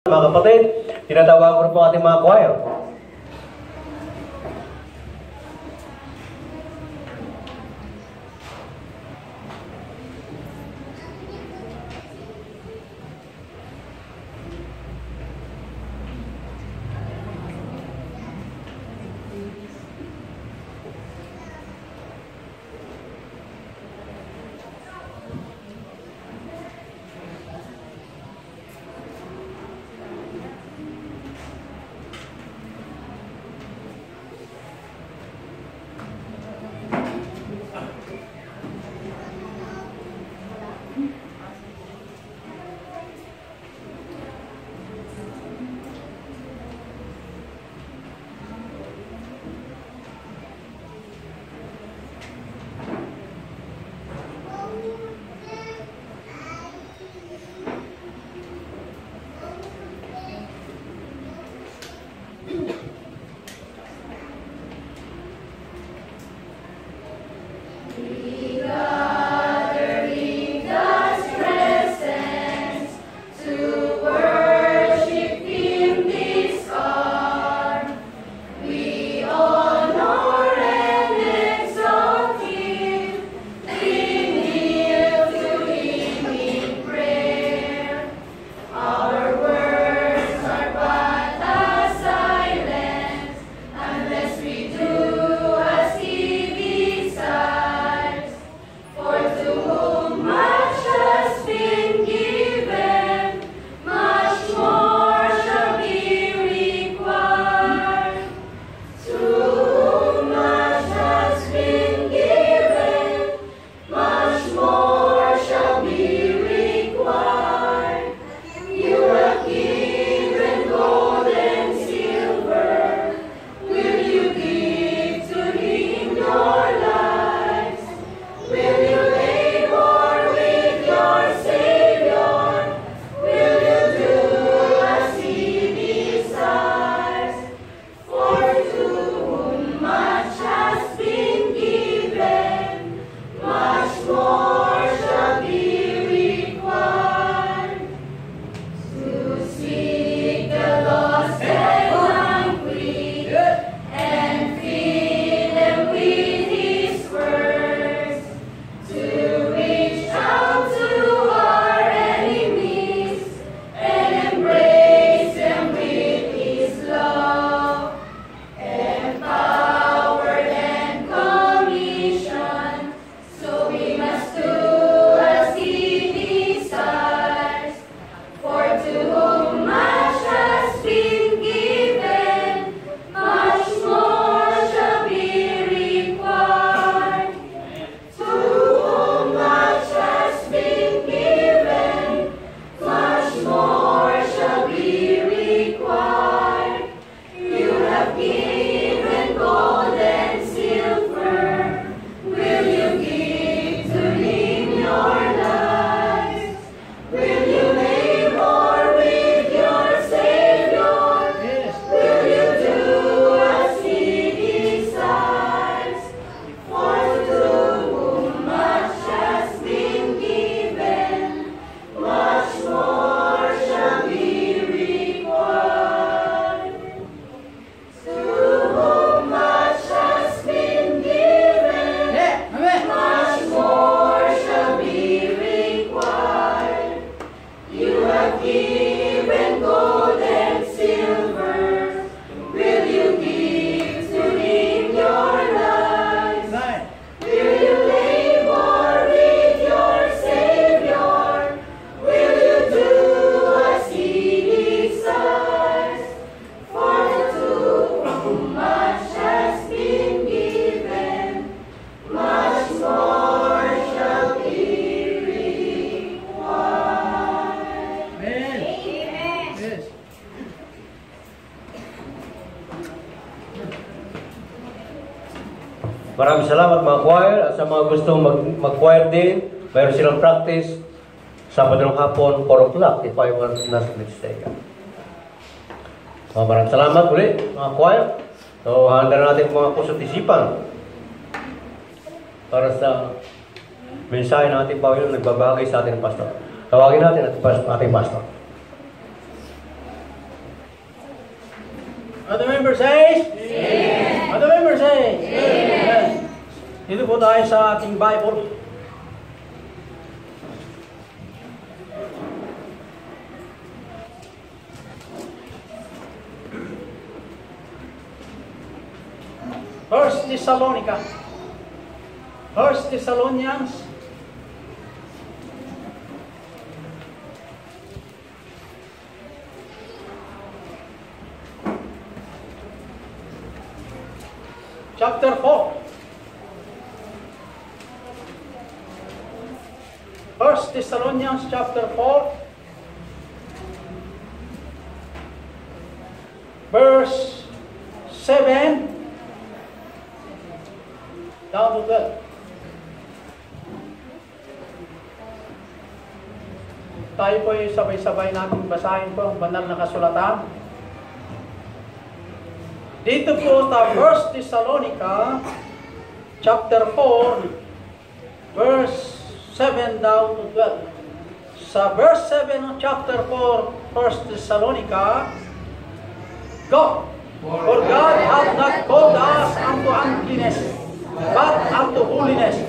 Mga kapatid, tinatawagan ko na po ating mga choir. Maraming salamat mga choir at sa mga gustong mag-choir din, mayroon silang practice Sabado ng hapon, 4 o'clock, if I was not mistaken. So, maraming salamat ulit mga choir. So, handa natin mga puso't isipan para sa mensahe ng ating Panginoon nagbabahagi sa ating pastor. Tawagin natin ating pastor. What the member says? Amen. What the member says? Amen. Dito po tayo sa ating Bible. First Thessalonians chapter 4. First Thessalonians chapter 4, verse 7 down to 12. Tayo po ay sabay-sabay natin basahin po ang banal na kasulatan. Dito po sa 1 Thessalonica chapter 4 verse 7 down to 12. Sa verse 7 ng chapter 4 1 Thessalonica, Go! For God hath not called us unto uncleanness, but unto holiness.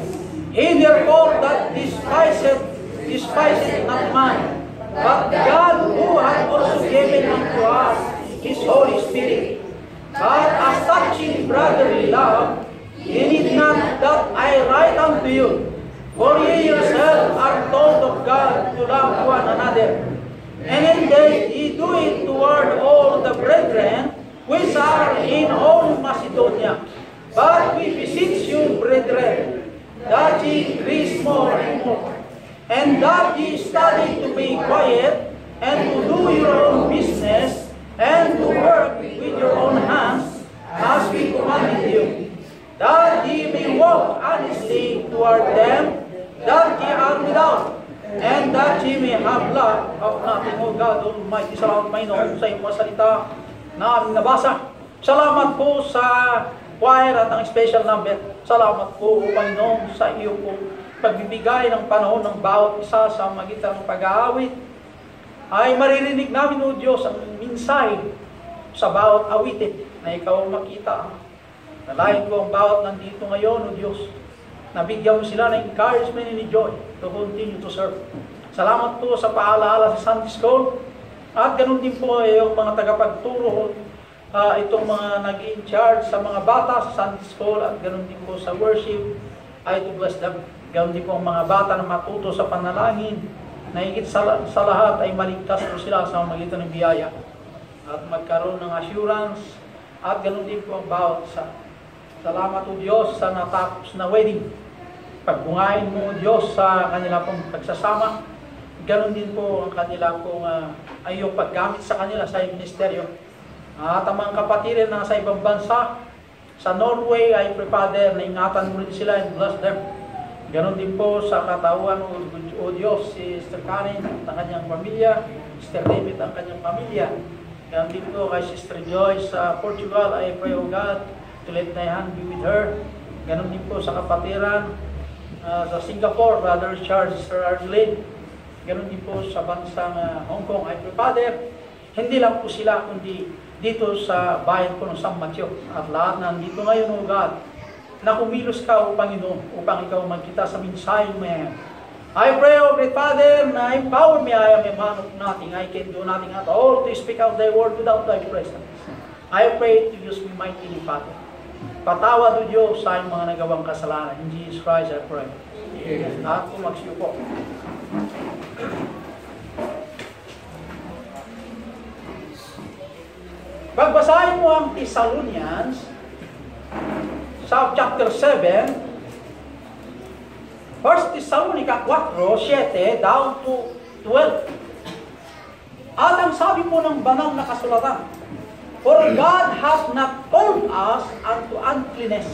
He therefore that despiseth not man, but God who hath also given unto us His Holy Spirit. But as touching brotherly love, ye need not that I write unto you, for ye yourselves are taught of God to love one another. And indeed ye do it toward all the brethren which are in all Macedonia. But we beseech you, brethren, that ye increase more and more, and that ye study to be quiet, and to do your own business, and to work with your own hands, as we commanded you, that ye may walk honestly toward them that ye are without, and that ye may have lack of nothing. O God Almighty, salamat Panginoon sa iyong mga salita na aming nabasa. Salamat po sa choir at ang special number. Salamat po, O Panginoon, sa iyo po pagbibigay ng panahon ng bawat isa sa magitan ng pag-aawit. Ay maririnig namin, O Diyos, ang minsay sa bawat awitin na ikaw makita. Nalayan ko ang bawat nandito ngayon, O Diyos. Nabigyan mo sila ng encouragement and joy to continue to serve. Salamat po sa paalaala sa Sunday School. At ganun din po yung mga tagapagturo, itong mga nag-in-charge sa mga bata sa Sunday School, at ganun din po sa worship, ay to bless them. Ganun din po ang mga bata na matuto sa panalangin, na higit sa lahat ay maligtas po sila sa magitan ng biyaya at magkaroon ng assurance, at ganun din po ang bawat isa. Salamat o Diyos sa natapos na wedding. Pagbungain mo o Diyos sa kanila pong pagsasama. Ganon din po ang kanila pong ay yung paggamit sa kanila sa ministeryo. At ang mga kapatirin na sa ibang bansa, sa Norway, ay Father, na ingatan mo rin sila and bless them. Ganon din po sa katauhan o Diyos, si Sister Karen at ang kanyang pamilya, Sister David ang kanyang pamilya. Ganon din po kay Sister Joyce sa Portugal, I pray o God, to let thy hand be with her. Ganon din po sa kapatiran sa Singapore, Brother Charles, Sister Arlene. Ganon din po sa bansang Hong Kong, I pray Father, hindi lang po sila, kundi dito sa bayan ko ng San Mateo. At lahat na nandito ngayon, O God, na kumilos ka, O Panginoon, upang ikaw magkita sa mensaheng may I pray, O great Father, na empower me, I am a man of nothing, I can do nothing at all to speak out thy word without thy presence. I pray to use me mightily, Father. Patawad o Diyos sa mga nagawang kasalanan. In Jesus Christ I pray. Amen. At kumagsiyo po. Pagbasahin mo ang Thessalonians sa chapter 7, 1 Thessalonica 4:7 down to 12. At ang sabi po ng banal na kasulatan, For God hath not called us unto uncleanness,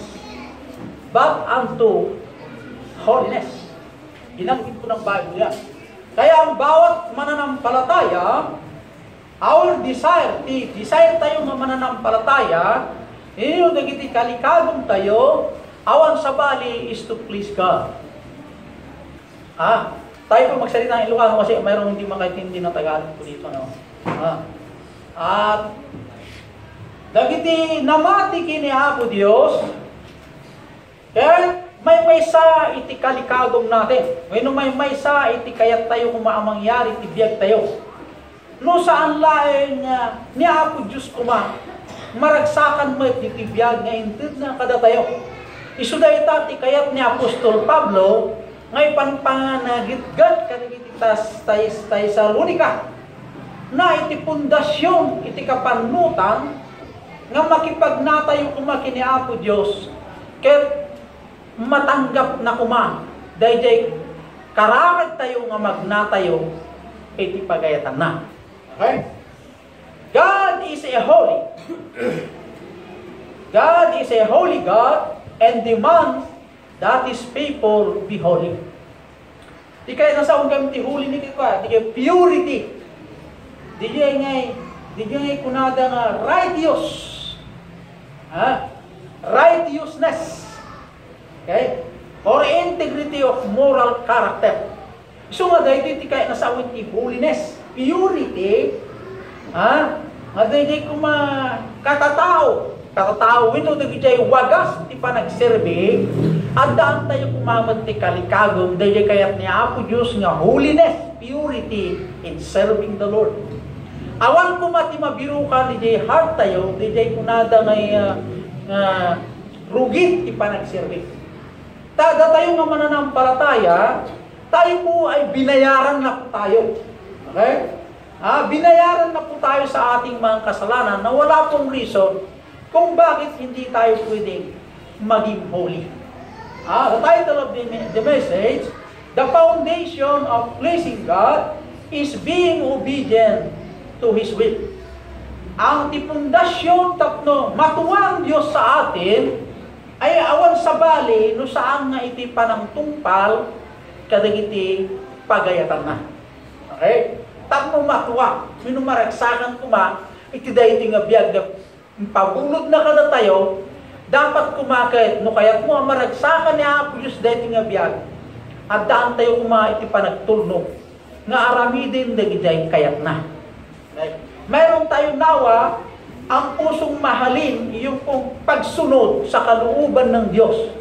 but unto holiness. Ginanggit po ng Bible yan. Kaya ang bawat mananampalataya, our desire tayo ng mananampalataya, yung nagiti kalikagong tayo, awan sa bali is to please God. Tayo po magsalita ng Ilocano kasi mayroong hindi makaintindi ng Tagalog po dito. No? At Dagiti namati kini Apo Dios, kaya may sa iti kalikagom natin. May sa iti kayat tayo kung maamangyari, iti biyag tayo. No saan lain ni Apo Diyos maragsakan mo iti biyag nga intid na kada tayo. Isuda itati kayat ni Apostol Pablo, ngay panpanagitgat kanagititas tayo sa Lunika, na iti pundasyon, iti kapanutan, nga makipagnatayo kini Apo Diyos, ket matanggap na dayjay karagad tayo nga magnatayo iti pagayatan na. Okay? God is a holy God and demands that His people be holy. Di kaya nasa kung ti holy ni kaya, di kaya purity. Di kaya kunada nga righteous. Righteousness. Okay? Or integrity of moral character. So nga dahil iti kaya nasawin ti holiness, purity, nga dahil katatao, ito dahil wagas ti panagserbi, at daan tayo kumamad ti kalikagom, dahil kaya ni Apo Diyos nga holiness, purity in serving the Lord. Awan kumati mabiru ka, dahil heart tayo, dahil kunada ngay rugit ti panagserbi. Tada tayo nga mananampalataya, tayo po ay binayaran na po tayo. Okay? Binayaran na po tayo sa ating mga kasalanan na wala pong reason kung bakit hindi tayo pwedeng maging holy. The title of the message, The Foundation of Pleasing God is Being Obedient to His Will. Ang tipundasyon tapno, matuwa ang Diyos sa atin, ay awan sa bali, no saan nga iti panang tungpal, kadagiti pagayatan na. Okay? Tapno matuwa, minumaragsakan iti dahiting nga biyag, pabulod na kada tayo, dapat kumakit, no kaya't mo maragsakan ni Apo Diyos dahiting nga biyag, at daan tayo iti panagtulnog, nga aramidin dagiti kayat na. Okay? Mayroon tayo nawa, ang pusong mahalin, yung pong pagsunod sa kalooban ng Diyos,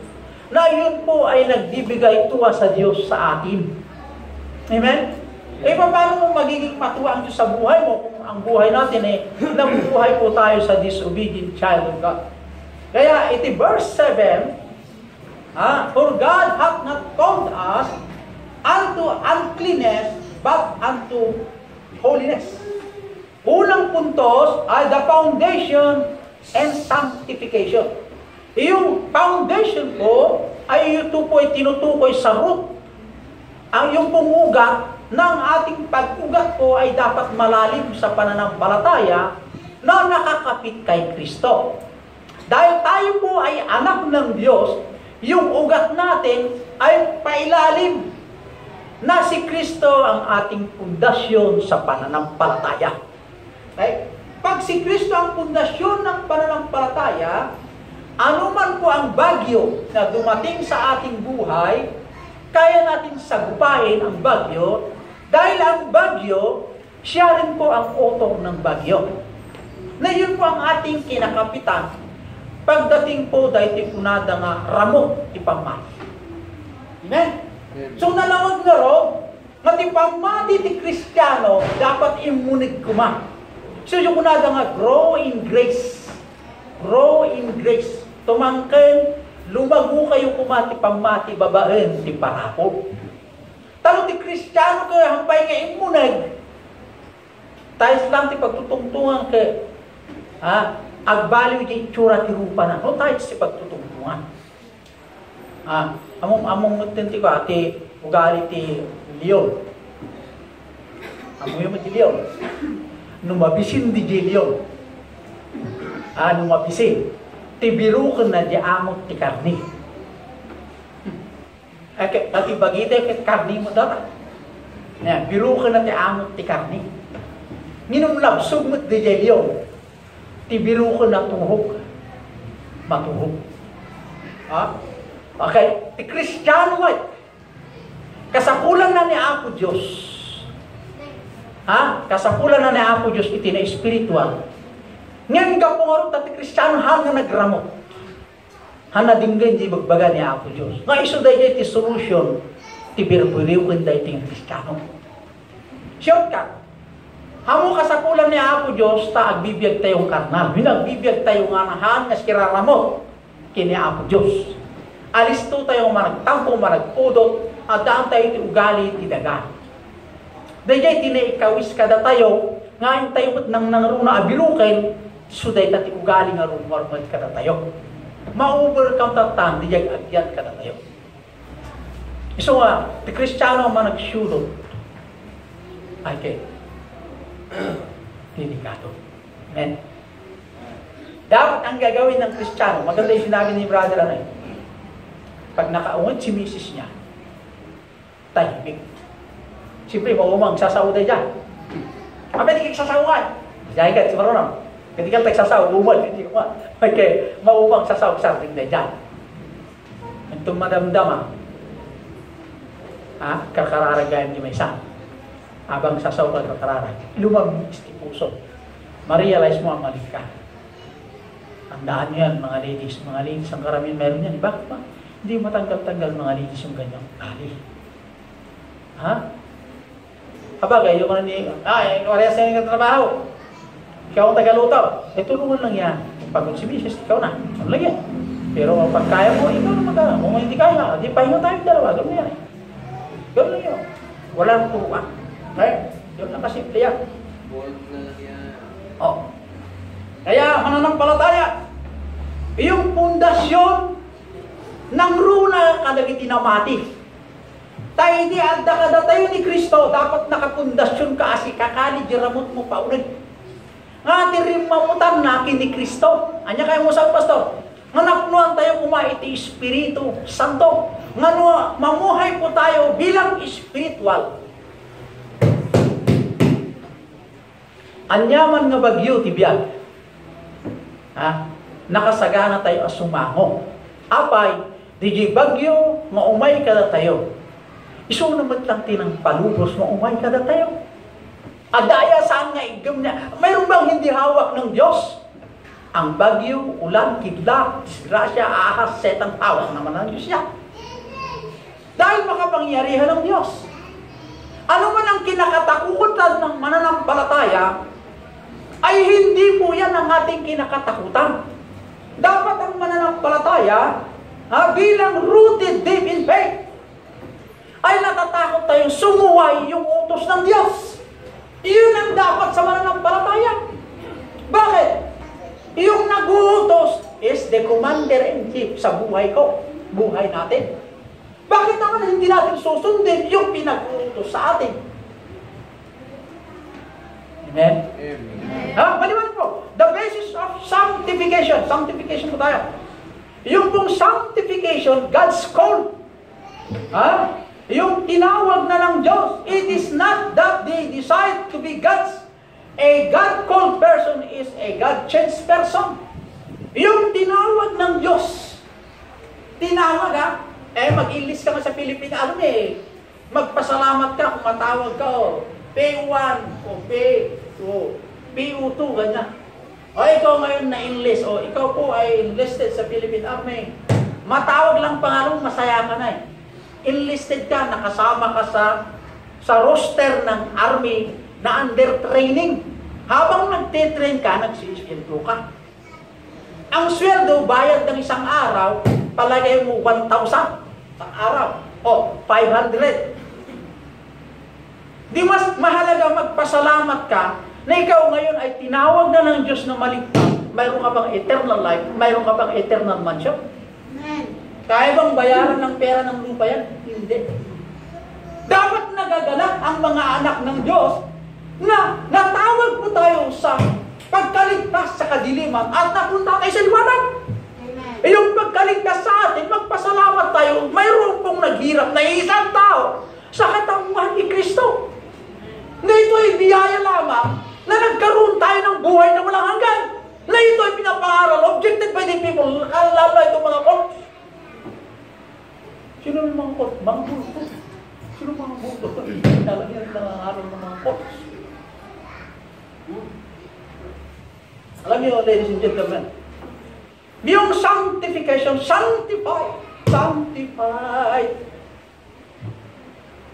na yun po ay nagbibigay tuwa sa Diyos sa atin. Amen? Paano mo magiging matuwa ang Diyos sa buhay mo kung ang buhay natin nabubuhay po tayo sa disobedient child of God? Kaya iti verse 7, For God hath not called us unto uncleanness, but unto holiness. Unang puntos ay the foundation and sanctification. Yung foundation po ay ito po ay tinutukoy sa root. Ang yung pumugat ng ating pag-ugat po ay dapat malalim sa pananampalataya na nakakapit kay Kristo. Dahil tayo po ay anak ng Diyos, yung ugat natin ay pailalim na si Kristo ang ating pundasyon sa pananampalataya. Okay? Pag si Kristo ang pundasyon ng pananampalataya, anuman po ang bagyo na dumating sa ating buhay, kaya natin sagupain ang bagyo, dahil ang bagyo, siya rin po ang author ng bagyo. Na yun po ang ating kinakapitan, pagdating po dahil punada nga ramot ipamati. Amen? So nalawag na ro, matipamati ti Kristiyano, dapat imunig kuma. So yung kunada nga, grow in grace. Grow in grace. Tumangkin, lumago kayo kumati pamati babaen ti parapol. Talo ti Kristiyano kayo, hampay nga imunag. Tayo lang ti pagtutungtungan kayo. Agbaliw di itsura ti rupa na. No tayo si pagtutungtungan. Among tinti ko, ati ugali ti leon. Among yung ti leon. Numabisin di leon. Numabisin. Tibirukan na di amot ti karni. At ibagita ket karni mo dapat. Birukan na ti amot ti karni. Minumlabsog mo di leon. Tibirukan na tuhog. Matuhog. Okay? Ti Kristiyano ay kasapulan na ni Apo Diyos. Kasapulan na ni Apo Diyos iti na espiritual. Ngayon ka po nga rin tati Kristiyano nga nagramo. Dinggay di bagbaga ni Apo Diyos. Nga iso dahi iti solution, ti birburiw kung dahi ting Kristiyano. Shortcut. Hamo kasapulan ni Apo Diyos, ta agbibiyag tayong karnal. Binagbibiyag tayong anahan, nga sikiraramot, kini Apo Diyos. Alisto tayong managtampo, managpudot, at daan tayo iti ugali, iti daga. Dahil tinaikawis kada tayo, ngayon tayo nang nangruna abilukin, suday tati ugali nga rumormod kada tayo. Ma-overcome tatan, diyag agyan kada tayo. So nga, ti Kristiyano man nagsyudot, ay kay delikado. Amen? Dapat ang gagawin ng Kristiyano, maganda yung sinabi ni Brother Anay, pag nakaungod si misis niya, tahimik. Siyempre, maumang sasauday dyan. Pwede kang sasawuhan. Diyan ka, si Marunong. Pwede kang tagsasaw, umod. Hindi ko nga. Okay, maumang sasaw sa ating na dyan. Itong madamdama, kakararagayan di may isa. Abang sasaw ka kakarara. Lumabis di puso. Ma-realize mo ang mali ka. Tandaan nyo yan, mga ladies. Mga ladies, ang karamihan meron yan. Bakit ba? Hindi matanggal-tanggal mga ladies yung ganyang kali. Ha? Kabagay, yung ano ni, wala sa yung trabaho. Ikaw ang tagalutaw. Tulungan lang yan. Pagod si Mrs., ikaw na. Ano lang yan. Pero pag kaya mo, ikaw na magkala. Kung hindi kaya, di pahinga tayo dalawa. Gano'n yan. Gano'n lang yun. Walang turuan. Okay? Yun lang kasimple yan. Oh. Kaya, mananampalataya. Yung pundasyon ng runa kadagiti namati. Tayo di adda kada tayo ni Kristo, dapat nakapundasyon ka asi kakali diramot mo paunag. Nga tirim mamutan na ni Kristo. Anya kayo mo sa pastor? Nga napnuan tayo kumaiti Espiritu Santo. Nga mamuhay po tayo bilang spiritual. Anyaman nga bagyo tibiyag. Nakasagana tayo asumango. Apay, di bagyo nga umay kada tayo. Iso naman lang tinang palubos mo, umay kada tayo. Adaya saan nga igam niya. Mayroon bang hindi hawak ng Diyos? Ang bagyo, ulan, kidlat, disgrasya, ahas, setang hawak naman ng Diyos niya. Dahil makapangyarihan ng Diyos. Ano man ang kinakatakutan ng mananampalataya, ay hindi po yan ang ating kinakatakutan. Dapat ang mananampalataya, bilang rooted deep in faith, ay natatakot tayong sumuway yung utos ng Diyos. Iyon ang dapat sa mananampalataya. Bakit? Yung nag-uutos is the commander-in-chief sa buhay ko, buhay natin. Bakit naman hindi natin susundin yung pinag-uutos sa atin? Amen? Amen. Maliwan po. The basis of sanctification. Sanctification po tayo. Yung pong sanctification, God's call. Yung tinawag na ng Diyos, it is not that they decide to be gods. A God-called person is a God-changed person. Yung tinawag ng Diyos, tinawag mag-enlist ka sa Pilipinas, magpasalamat ka kung matawag ka, P1, o PU2, ganyan. O ikaw ngayon na-enlist, o ikaw po ay enlisted sa Philippine Army. Matawag lang pangalan, masaya ka na enlisted ka, nakasama ka sa roster ng army na under training. Habang nagtitrain ka, nagsisweldo ka. Ang sweldo, bayad ng isang araw, palagay mo 1,000 sa araw. O, 500. Di mas mahalaga magpasalamat ka na ikaw ngayon ay tinawag na ng Diyos na maligtas. Mayroon ka bang eternal life? Mayroon ka bang eternal mansion? Amen. Kaya bang bayaran ng pera ng lupa yan? Hindi. Dapat nagagalak ang mga anak ng Diyos na natawag po tayo sa pagkaligtas sa kadiliman at napunta tayo sa liwanag. Amen. Yung pagkaligtas sa atin, magpasalamat tayo, mayroon pong naghirap na isang tao sa katawan ni Kristo. Na ito ay biyaya lamang na nagkaroon tayo ng buhay na walang hanggan. Na ito ay pinapangaral, objected by the people, lalo itong mga court. Sino yung mga court? Mga bulto. Sino mga bulto? Nalagyan rin nangangaral ng mga court. Alam niyo, ladies and gentlemen, yung sanctification, sanctified.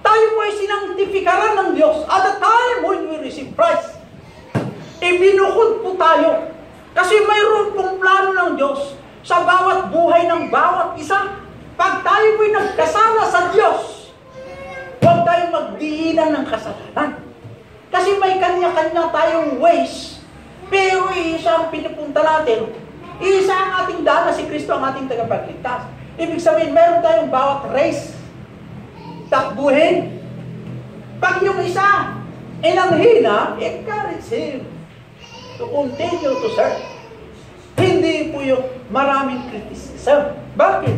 Tayo po ay sinangtifikaran ng Diyos at the time when we receive Christ. Ibinukod po tayo. Kasi mayroon pong plano ng Diyos sa bawat buhay ng bawat isa. Pag tayo po'y nagkasala sa Diyos, huwag tayong magdiinan ng kasalanan. Kasi may kanya-kanya tayong ways. Pero isa ang pinupunta natin. Isa ang ating daan na si Kristo ang ating tagapagligtas. Ibig sabihin, meron tayong bawat race. Takbuhin. Pag yung isa ay nanghina, encourage him to continue to serve. Hindi po yung maraming criticism. Bakit?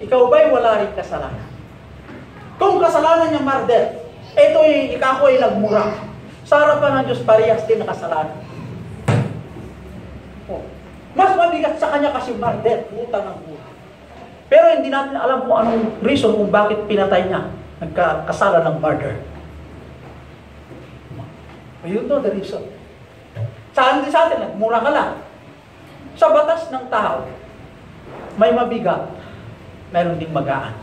Ikaw ba'y wala rin kasalanan? Kung kasalanan niya murder, ito'y ikaw ay nagmura. Sa harapan ng Diyos, parehas din na kasalanan. Mas mabigat sa kanya kasi murder, utang ng buhay. Pero hindi natin alam kung anong reason kung bakit pinatay niya. Nagkasala ng murder. You know the reason. Sa atin, nagmura ka lang. Sa batas ng tao, may mabigat, mayroon ding magaan.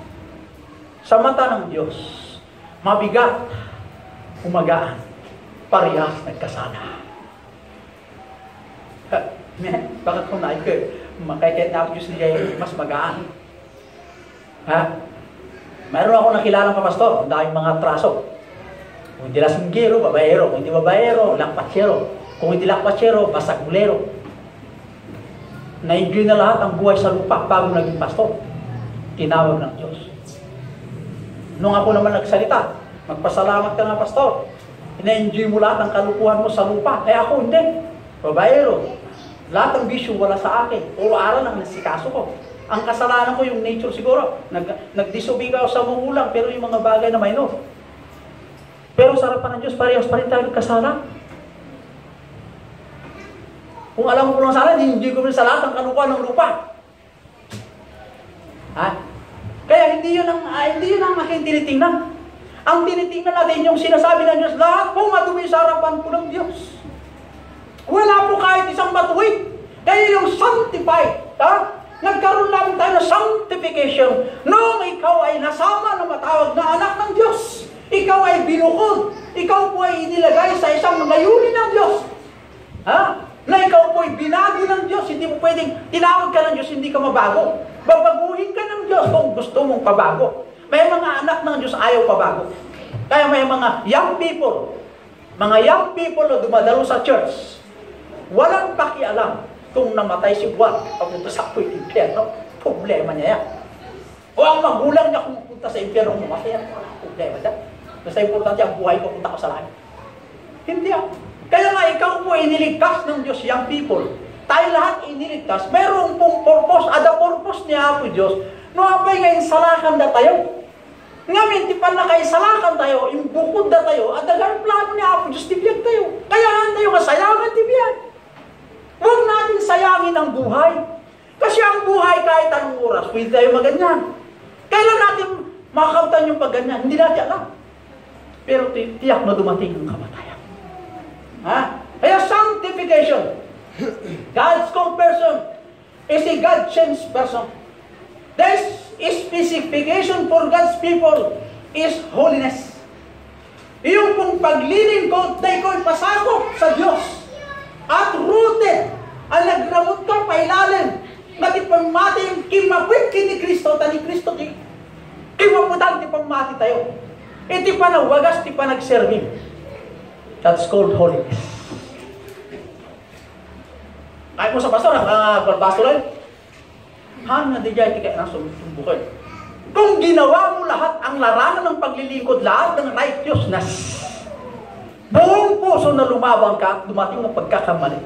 Sa mata ng Diyos, mabigat, umagaan, parehas nagkasala. Bakit kung naik ko, makikita na Diyos niya mas magaan. Ha? Mayroon ako nakilalang kapastor, ang daming mga traso. Kung hindi lasinggero, babaero. Kung hindi babaero, lakpatsero. Kung hindi lakpatsero, basagulero. Na-enjoy na lahat ang buhay sa lupa bago naging pastor. Tinawag ng Diyos. Nung ako naman nagsalita, magpasalamat ka nga pastor. Ina-enjoy mo lahat ang kalukuhan mo sa lupa. Eh ako hindi. Babaero. Lahat ng bisyo wala sa akin. Puro aral ang nasikaso ko. Ang kasalanan ko yung nature siguro. Nag-disobey ako sa magulang, pero yung mga bagay na minor. Pero sa harapan ng Diyos, parehas pa rin tayo nagkasala. Kung alam ko lang sana, hindi ko rin sa lahat ang kalukuhan ng lupa. Ha? Kaya hindi yun ang aking tinitingnan. Ang tinitingnan natin yung sinasabi ng Diyos, lahat po madumi sa harapan po ng Diyos. Wala po kahit isang matuwid. Kaya yung sanctified, ha? Nagkaroon lang tayo ng sanctification. Noong ikaw ay nasama na matawag na anak ng Diyos, ikaw ay binukod. Ikaw po ay inilagay sa isang layunin ng Diyos. Ha? Na ikaw po ay binago ng Diyos. Hindi mo pwedeng tinawag ka ng Diyos, hindi ka mabago. Babaguhin ka ng Diyos kung gusto mong pabago. May mga anak ng Diyos ayaw pabago. Kaya may mga young people na dumadalo sa church, walang pakialam kung namatay si Juan, papunta sa apoy impyerno, problema niya yan. O ang magulang niya kung pupunta sa impyerno, mamatay yan, walang problema dyan. Basta importante ang buhay ko, punta ko sa langit. Hindi yan. Kaya nga ikaw po iniligtas ng Diyos, young people. Tayo lahat iniligtas. Meron pong purpose, the purpose niya po Diyos, no apay ngayon salakan na tayo. Ngayon, di pa na kayo salakan tayo, imbukod na tayo, at dagang plano niya po Diyos, tibiyag tayo. Kaya tayo kasayangan, tibiyag. Huwag natin sayangin ang buhay. Kasi ang buhay kahit anong oras, pwede tayo maganyan. Kailan natin makakamtan yung pagganyan? Hindi natin alam. Pero tiyak na dumating ang kamatayan. Ha? Kaya sanctification. God's called person is a God-changed person. This specification for God's people is holiness. Yung pong paglilingkod na ikaw ay pasakop sa Diyos at rooted ang nagramot ka pailalim na tipamati yung kimapit ni Kristo ta ni Kristo di kimaputan tipamati tayo. Iti pa na wagas, ti pa nagserving. That's called holiness. Kahit mo sa pastor, pastor rin, na di dyan, di kaya nang sumbukin. Kung ginawa mo lahat ang larangan ng paglilingkod, lahat ng righteousness, buong puso na lumabang ka at dumating ng pagkakamali,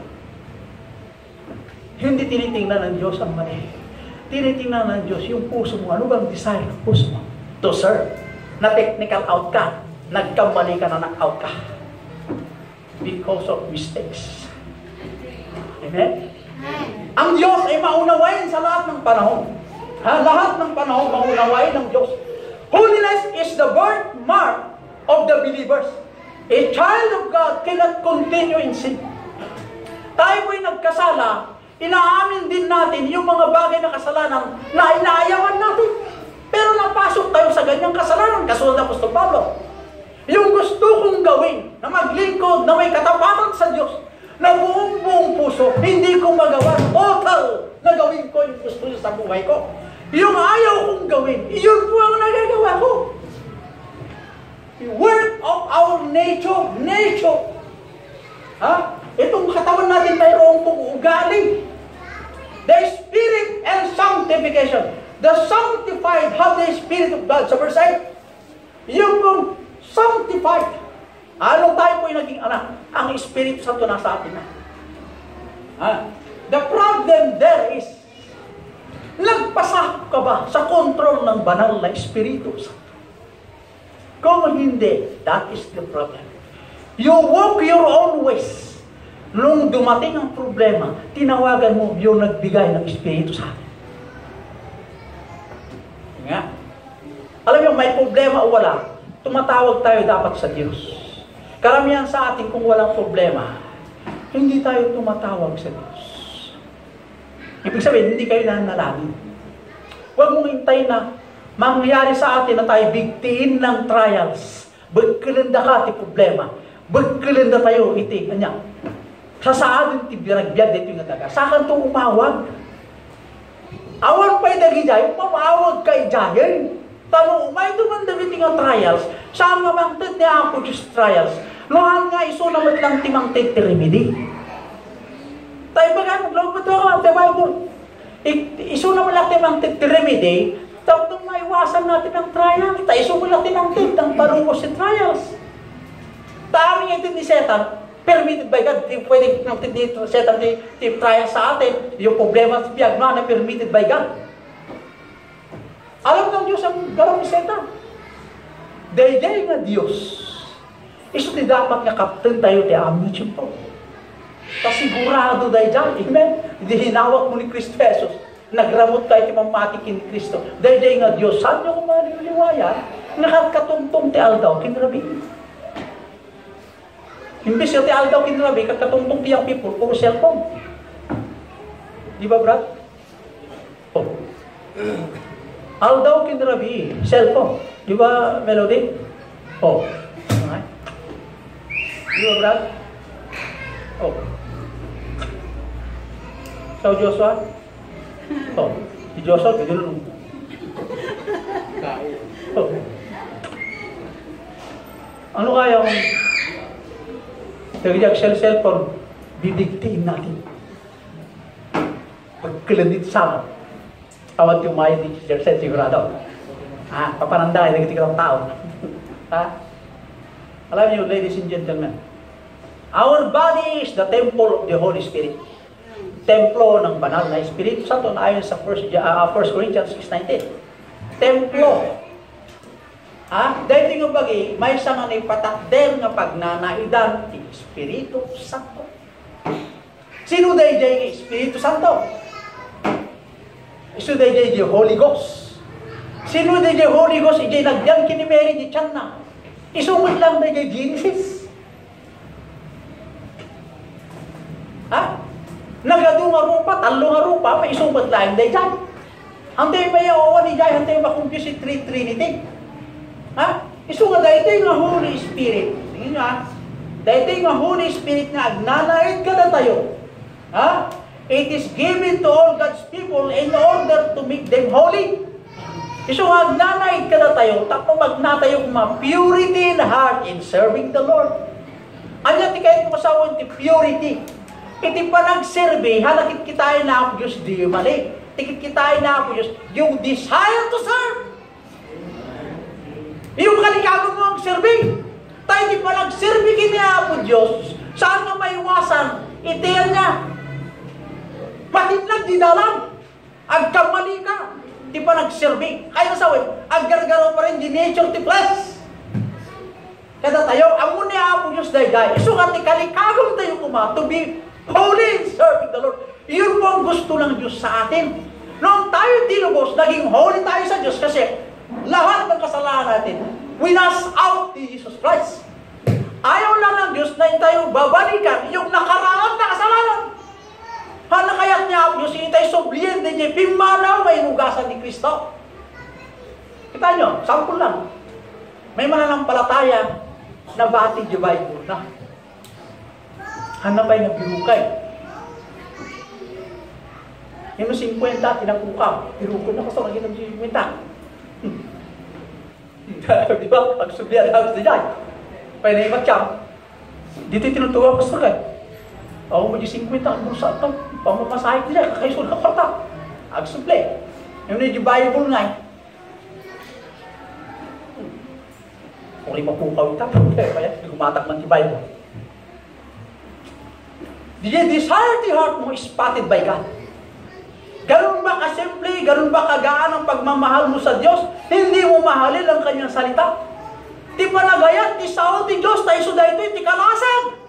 hindi tinitingnan ng Diyos ang mali. Tinitingnan ng Diyos yung puso mo. Ano bang desire ng puso mo? To serve. Na technical out ka. Nagkamali ka na knock-out ka. Because of mistakes. Amen? Ang Diyos ay maunawain sa lahat ng panahon. Lahat ng panahon maunawain ng Diyos. Holiness is the birthmark of the believers. A child of God cannot continue in sin. tayo po'y nagkasala, inaamin din natin yung mga bagay na kasalanan na inaayawan natin. Pero napasok tayo sa ganyang kasalanan, kasunod ng Apostol Pablo. Yung gusto kong gawin, na maglingkod, na may katapatan sa Diyos, na buong puso, hindi ko magawa. Total na gawin ko yung gusto niya sa buhay ko. Yung ayaw kong gawin, yun po ang nagagawa ko. The work of our nature. Ha? Itong katawan natin mayroong pong ugali. The Spirit and sanctification. The sanctified have the Spirit of God. Sa verse 8, yung pong sanctified. Anong tayo po yung naging anak? Ang Espiritu Santo nasa atin na. Ha? The problem there is, nagpasakop ka ba sa kontrol ng banal na Espiritu Santo? Kung hindi, that is the problem. You walk your own ways. Nung dumating ang problema, tinawagan mo yung nagbigay ng Espiritu sa atin. Nga. Alam niyo, may problema o wala, tumatawag tayo dapat sa Diyos. Karamihan sa atin, kung walang problema, hindi tayo tumatawag sa Diyos. Ibig sabihin, hindi kayo nananalangin. Huwag mong hintayin na mangyari sa atin na tayo bigtiin ng trials. Bagkalanda ka ti problema. Bagkalanda tayo iti. Kanya. Sasaadin ti binagbiag dito yung nataga. Sakan to umawag. Awan pa'y dagijay, pamawag kay Jayan. Tanong, may dumandamiting ang trials. Saan mamangtid niya ako just trials? Nohan nga iso naman lang timangtid ti remedy. Tayo ba nga, naglawag ito ako, the Bible. Iso naman lang timangtid ti remedy, tapos maiwasan natin ang trials. Tayo iso mo lang timangtid ang palungkos si trials. Taming ito ni Satan, permitted by God. Di pwede nang dito Satan di trials sa atin. Yung problema sa biyag na permitted by God. Alam ng Diyos ang galaw ni Satan. Dayday nga Diyos. Iso di dapat nga kapten tayo di amin siyempre. Kasigurado dayday. Amen? Di hinawak mo ni Kristo Jesus. Nagramot tayo ti mamatikin ni Kristo. Dayday nga Diyos. Saan nyo kung maliliwayan? Nakakatungtong ti aldaw kinrabi. Imbis yung ti aldaw kinrabi, kakatungtong tiyang people, puro cellphone. Di ba, Brad? Oh. Aldaw kinrabi, cellphone. Di ba, Melody? Oh. Okay. Di ba, Brad? Oh. So, Joshua? Oh. Si Joshua, pidulong. Oh. Ano kaya kung nagiging cellphone, didiktiin natin. Pagkilandit sama. Awad yung maya ni Jersen, sigurado. Ha? Papananda, nagiging ng tao. Ha? Alam niyo, ladies and gentlemen, our body is the temple of the Holy Spirit. Templo ng banal na Espiritu Santo na ayon sa 1 Corinthians 6:19. Templo. Ha? Dahil nga bagi, may isa nga naipatakder nga pagnanaidan ti Espiritu Santo. Sino dahil nga Espiritu Santo? Sino dahil nga Holy Ghost? Sino dahil nga Holy Ghost? Ijay nagyan kinimeri di tiyan na. Isumod lang dahil nga Genesis. Ha? Nagado nga rupa, talo nga rupa, may isumod lang dahil dyan. Hantay may awan ni dyan, hantay makumpyo si Trinity. Ha? Isu nga dahil nga Holy Spirit. Tingin nga, dahil nga Holy Spirit nga agnanayad ka na tayo. Ha? It is given to all God's people in order to make them holy. Isu nga agnanayad ka na tayo, tapos magnatayo kuma purity in heart in serving the Lord. Anya ti kayo kumasawan ti purity. Iti pa nagserve, halakit kitain na ako Diyos di mali. Tikit kitain na ako Diyos, yung desire to serve. Yung kalikago mo ang serve. Tayo di pa nagserve kini ako Diyos, saan nga maiwasan? Itiyan niya. Matitlag di dalam. Agkamali ka. Di pa nagserve. Kaya nasawin, aggargaro pa rin di nature ti flesh. Kada tayo, amo ni ako Diyos dayday. Iso nga ti kalikagong tayo kuma, to be holy and serving the Lord. Yun po ang gusto ng Diyos sa atin. Noong tayo dilubos, naging holy tayo sa Diyos kasi lahat ng kasalanan natin, winash out ni Jesus Christ. Ayaw lang ng Diyos na tayo babalikan yung nakaraan na kasalanan. Hanakayat niya Apo Diyos, itay sobliente niya, pimanaw may inugasan ni Kristo. Kita nyo, sampul lang. May mananampalataya na batid yung Bible na. Hanapay na birukay. Yung 50, tinakukaw. Birukod na kasi, naging 50. Di ba? Pag sublihan na gusto dyan. Pwede na imatsyam. Dito tinutuwa pastor kay. Ako mo di 50, ano sa ito? Pamamasahe ko dyan, kakaiso na kwarta. Agsuple. Yung na yung Bible nga. Kung lima pukaw ita, kaya gumatak man yung Bible. The desire of the heart mo is spotted by God. Ganun ba kasimple, ganun ba kagaan ang pagmamahal mo sa Diyos? Hindi mo mahalin ang kanyang salita. Ti panagayat, ti sao ti Diyos, tayo suday ito, ti kalasag.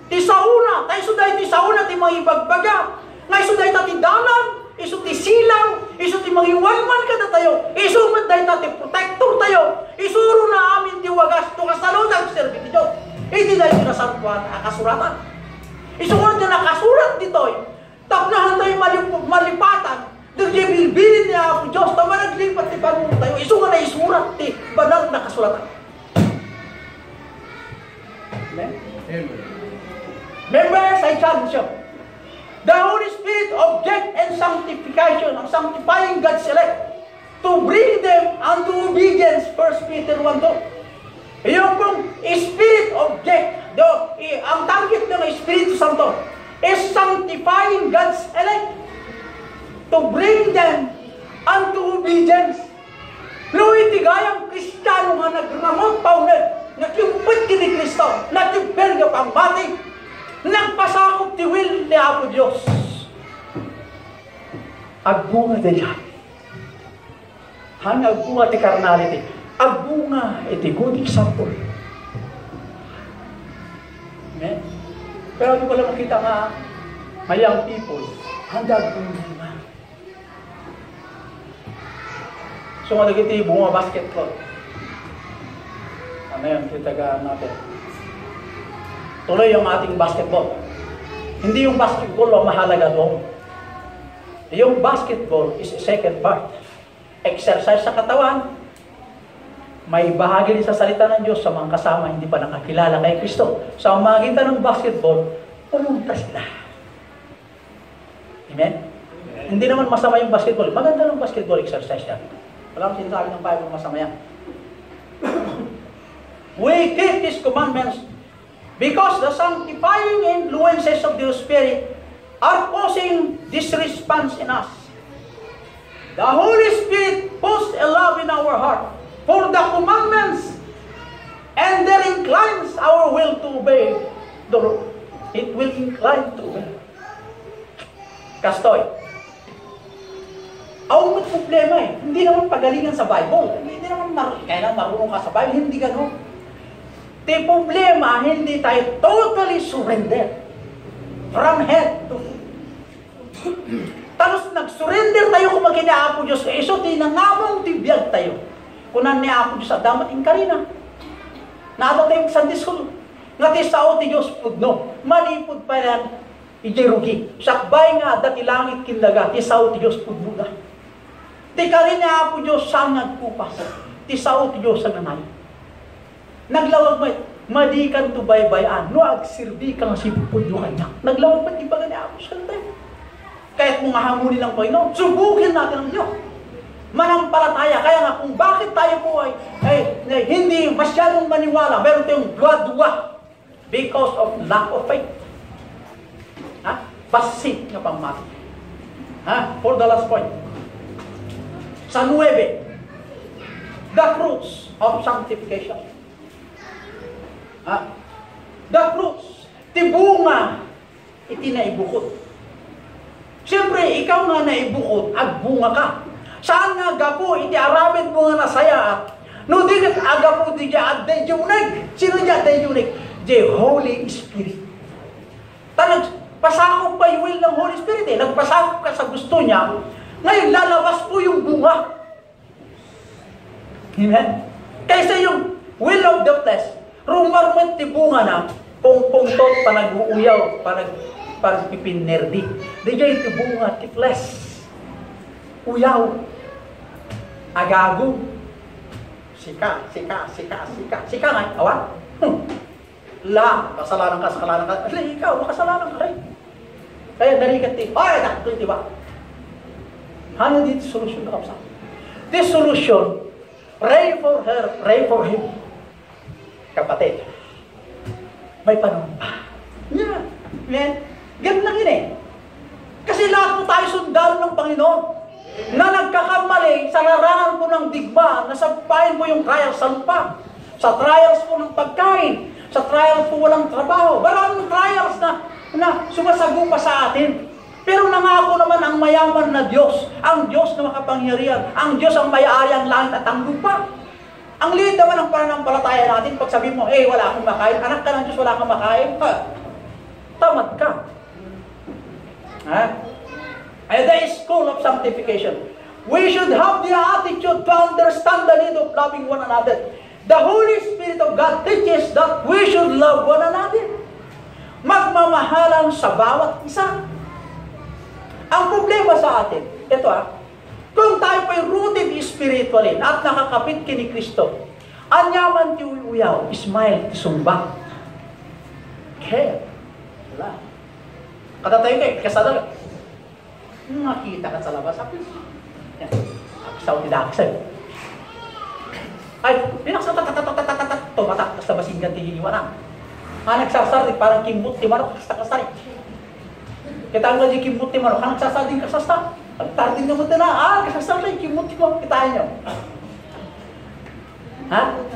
Ti sauna, tayo suday ti sauna, ti mga ibagbaga. Ngay suday ta ti dalan, iso ti silaw, iso ti mga iwalman kada tayo. Iso matday ta ti protector tayo. Isuro na amin ti wagas, to kasalutang serbi ti Diyos. Hindi na yung nasampuan, kasuratan. Isulat na nakasurat dito. Tapnahan tayo malipatan. Dagdi bilbilin niya ako Diyos. Tama naglipat ti panunod tayo. Iso nga na isurat ti banal na kasulatan. Amen? Amen. Members, I challenge you. The Holy Spirit object and sanctification, ang sanctifying God's elect, to bring them unto obedience, 1 Peter 1:2. Yung pong Spirit object, ang target ng Espiritu Santo is sanctifying God's elect, to bring them unto obedience. Luwi tigayang Kristiyano nga nagramot paunod, nakimpit kini Kristo, nakimperga pangmati, nagpasakop ti will ni Apo Diyos. Agbunga di dyan. Hang agbunga ti carnality. Agbunga iti good example. Amen? Pero hindi ko lang makita nga mayang people, handa agbunga nga. So nga nagiti bunga basketball. Ano yan, kitagaan natin. Tuloy yung ating basketball. Hindi yung basketball ang mahalaga doon. Yung basketball is a second part. Exercise sa katawan. May bahagi din sa salita ng Diyos sa mga kasama hindi pa nakakilala kay Kristo. Sa magitan ng basketball, pumunta sila. Amen? Hindi naman masama yung basketball. Maganda ng basketball exercise yan. Wala akong sinasabi ng Bible masama yan. We keep His commandments because the sanctifying influences of the Spirit are causing this response in us. The Holy Spirit puts a love in our heart for the commandments, and there inclines our will to obey the Lord. It will incline to obey. Kastoy. Ang problema hindi naman pagalingan sa Bible. Hindi naman kailangan marunong ka sa Bible. Hindi gano'n. The problema, hindi tayo totally surrender from head to foot. Tapos nag-surrender tayo kung mag-inaapo Diyos. Iso, tinangamong tibiyag tayo. Kunan ni Apo Diyos sa damat inkarina. Naado tayo sa disol. Ngati sao ti Diyos pudno. Malipod pa yan, ijerugi. Sakbay nga, dati langit kindaga, ti sao ti Diyos pudno na. Ti karina Apo Diyos sang nagpupas. Ti sao ti Diyos sang nanay. Naglawag mo, madikan to baybayan, no agsirbi kang sipupod nyo kanya. Naglawag mo, iba nga ni Apo Santay. Kahit mga hangunin ng Panginoon, subukin natin ang Diyos. Manampalataya. Kaya nga, kung bakit tayo po ay hindi masyadong maniwala, meron tayong dua-dua because of lack of faith. Ha? Basit nga pangmati. Ha? For the last point. Sa 9, the fruits of sanctification. Ha? The fruits, tibunga, iti naibukod. Siyempre, ikaw nga naibukod, agbunga ka. Saan nga gapo, iti aramid mo nga nasaya. No, di kat agapo di dya at dejunig. Sino dya dejunig? The Holy Spirit. Nagpasakop pa yung will ng Holy Spirit eh. Nagpasakop ka sa gusto niya. Ngayon, lalabas po yung bunga. Amen? Kaysa yung will of the flesh, rumarmat ti bunga na, pungtot, panag-uuyaw, panagpipinnerdi. Di dyan ito bunga, tifles. Uyaw. Agago. Sika nga, awan. Kasalanan ka. Ikaw, makasalanan ka rin. Kaya narigati, ay, nakito, di ba? Ano dito solution na kapsa? This solution, pray for her, pray for him. Kapatid, may panahon pa. Yeah, man. Ganun lang yun eh. Kasi lahat po tayo sundalo ng Panginoon na nagkakamali sa larangan po ng digma, nasampahin po yung trials sa lupa, sa trials po ng pagkain, sa trials po walang trabaho. Maraming trials na sumasagupa sa atin. Pero nangako naman ang mayaman na Diyos, ang Diyos na makapangyarihan, ang Diyos ang may-ari ang langit at ang lupa. Ang liit naman ang pananampalataya natin pag sabihin mo, wala akong makain, anak ka ng Diyos, wala akong makain, tamad ka. And that is school of sanctification. We should have the attitude to understand the need of loving one another. The Holy Spirit of God teaches that we should love one another. Magmamahalan sa bawat isa. Ang problema sa atin, ito kung tayo pa'y rooted spiritually at nakakapit kini Kristo, anyaman ti uyaw, smile, sumbang. Care. Wala. Kada tayo kayo, kasalanan. Nakita ka sa labas, sabi. Aksaw, tidak aksaw. Ay, pinaksaw, tumatak, sa basinggan ti iwanan. Nagsasar, parang kimut, ti manok, kastakasari. Kita nga di kimut ti manok, nagsasar din kasasta. Pagtardin naman na, kasasar lang, kimut ti manok, kitain nyo.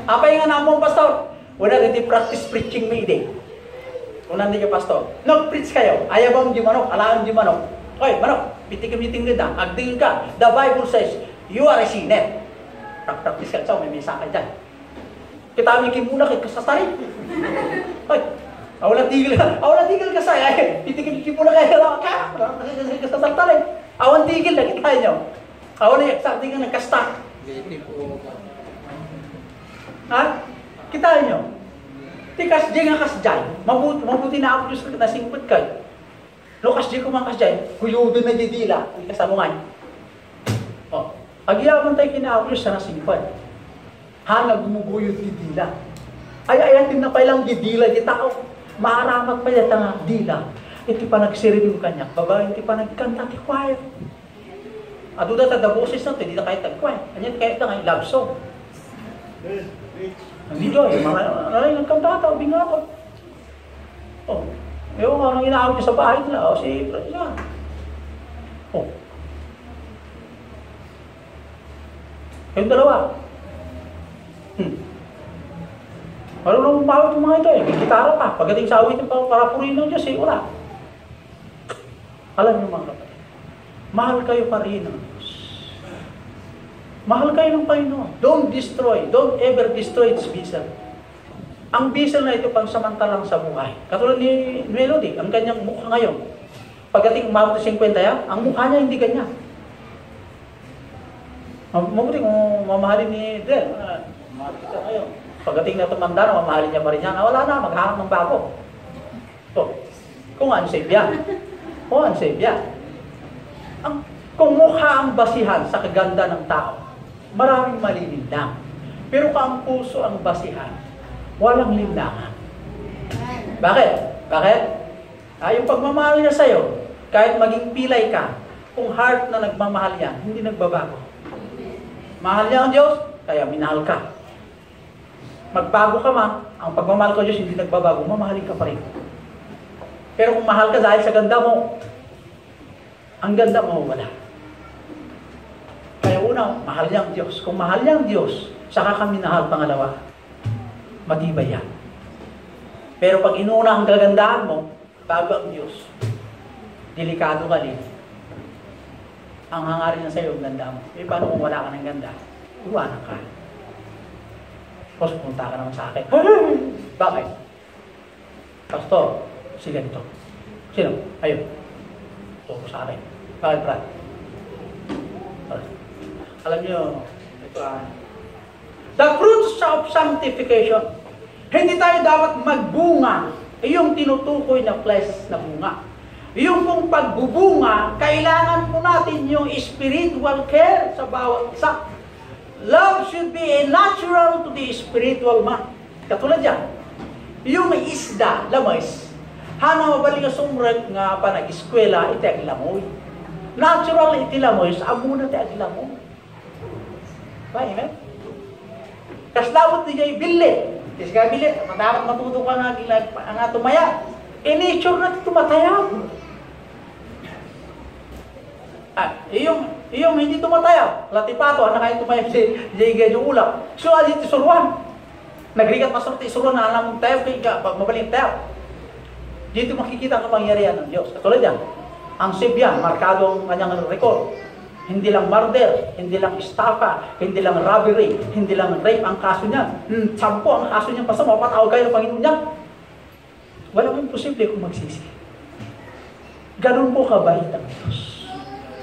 Apa yung namong pastor? Wala na di practice preaching me day. Kung nandun yung pastor, nag-preach kayo, ayaw di manok, alam di manok. Okay, manok, pitik-miting nila, agdingin ka. The Bible says, you are a sinner. Practice ka, may mensahe dyan. Kita kami kimuna kay kasasari. Ay, awalan tigil ka sa pitik-miting muna kayo lang ka. Kasasari. Awan tigil na kita nyo. Awan na yung tingin ng kasta. Kita nyo. Tikas di nga kasjay. Mabuti na ako Diyos na singpot kayo. Lukas di ko man kasjay. Kuyudo na didila. Hindi kasalungan. Agyaman tayo kinaapos sa nasingpot. Hanag gumuguyod didila. Ayatin na pailang didila di tao. Maaramat pa yata nga dila. Iti pa nagsiridim kanya. Babae, iti pa nagkanta ti choir. Aduda ta da boses na, hindi na kahit tag-choir. Anyan kahit na ngayon, love song. Hindi doon, maraming nagkanta tao, bingato. Ewan nga, nang inaawit niya sa bahay nila, si Brad. Yung dalawa. Marunong umawit yung mga ito may gitara pa. Pagdating sa awitin pa, para purihin ng Diyos, wala. Alam niyo mga kapatid, mahal kayo pa rin ng Diyos. Mahal kayo ng Panginoon. Don't ever destroy this vessel. Ang vessel na ito pansamantalang sa buhay. Katulad ni Melody, ang kanyang mukha ngayon. Pagdating umabot sa 50 yan, ang mukha niya hindi ganyan. Mabuti kung mamahalin ni Drell. Mamahalin ka ngayon. Pagdating na tumanda na, mamahalin niya pa rin yan. Wala na, maghanap ng bago. Kung unsafe yan. Kung mukha ang basihan sa kaganda ng tao, maraming malilinlang. Pero kung ang puso ang basihan, walang linlangan. Bakit? Yung pagmamahal niya sa'yo, kahit maging pilay ka, kung heart na nagmamahal yan, hindi nagbabago. Mahal niya ang Diyos, kaya minahal ka. Magbago ka man, ang pagmamahal ko Diyos hindi nagbabago, mamahalin ka pa rin. Pero kung mahal ka dahil sa ganda mo, ang ganda mo wala. Kaya una, mahal niya ang Diyos. Kung mahal niya ang Diyos, saka ka minahal pangalawa, matibay yan. Pero pag inuuna ang kagandahan mo, bago ang Diyos, delikado ka din. Ang hangarin na sa'yo, ang ganda mo. Paano kung wala ka ng ganda? Iwanan ka. Tapos punta ka naman sa akin. Bakit? Pastor, si ganito. Sino? Ayun. Tuko sa akin. Bakit, Brad? Alam niyo, ito the fruits of sanctification. Hindi tayo dapat magbunga yung tinutukoy na flesh na bunga. Yung pong pagbubunga, kailangan po natin yung spiritual care sa bawat isa. Love should be a natural to the spiritual man. Katulad yan, yung may isda, lamas, hana mabalik nga sumrek nga pa nag-eskwela, iti aglamoy. Natural iti lamoy, sa amuna iti aglamoy. Amen? Kasdawat di jay bilit. Kasi ka bilit, dapat matuto ka nga tumaya. Nature na tumataya. Yung hindi tumatayaw, latipato, anak kayo tumayaw si Jay ulak. So, dito suruan. Nagrigat masarap tayo suruan na alam mong tayo, kaya mabaling tayo. Dito makikita ang kapangyarihan ng Diyos. Katulad yan, ang Sibyan, markado ang kanyang record. Hindi lang murder, hindi lang estafa, hindi lang robbery, hindi lang rape ang kaso niya. 10 ang kaso niya, basta mapatawag kayo ng Panginoon niya. Walang imposible kung magsisi. Ganun po kabait ang Diyos.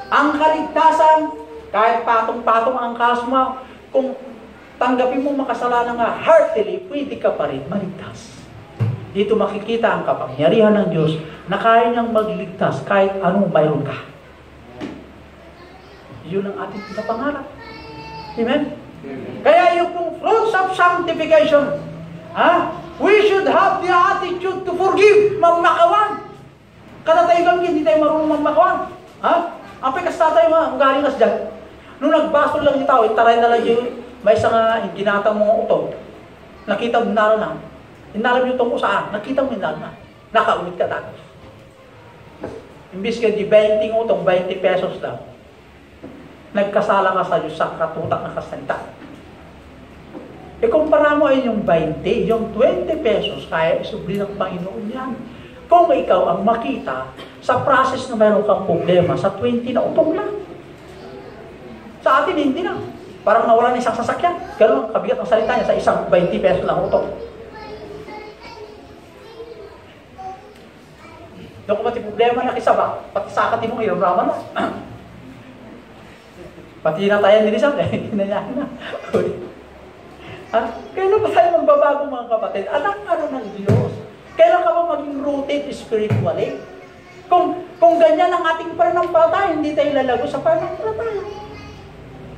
Ang kaligtasan, kahit patong-patong ang kaso mo, kung tanggapin mo makasalanan nga heartily, pwede ka pa rin maligtas. Dito makikita ang kapangyarihan ng Diyos na kaya niyang magligtas kahit anong mayroon ka. Yun ang ating pinapangarap. Amen? Kaya yung pong fruits of sanctification, we should have the attitude to forgive, magmakawan. Kada tayo kami, hindi tayo marunong magmakawan. Ang pikas tayo mga ugaling kas dyan. Nung nagbasol lang yung tao, itaray na lang yung may isang ginatang mga utog. Nakita mo na lang. Inalam yung itong saan. Nakita mo na. Nakaunit ka tapos. Imbis ka di 20 utong, 20 pesos lang. Nagkasala ka sa Diyos sa katutak na kasalita. Kumpara mo ay yung 20, yung 20 pesos, kaya isubli ng Panginoon yan. Kung ikaw ang makita sa process na mayroon kang problema, sa 20 na utong lang. Sa atin, hindi na. Parang nawala ng isang sasakyan. Ganun ang kabigat ang salita niya sa isang 20 pesos lang utong. Doon ko pati problema na kisaba, pati sa akin mo ngayon, raman na. Pati na tayo nilisang, hinayaan na. Kailan ba tayo magbabago mga kapatid? Anak ng Diyos. Kailan ka ba maging rooted spiritually? Kung ganyan ang ating pananampalataya, hindi tayo lalago sa pananampalataya.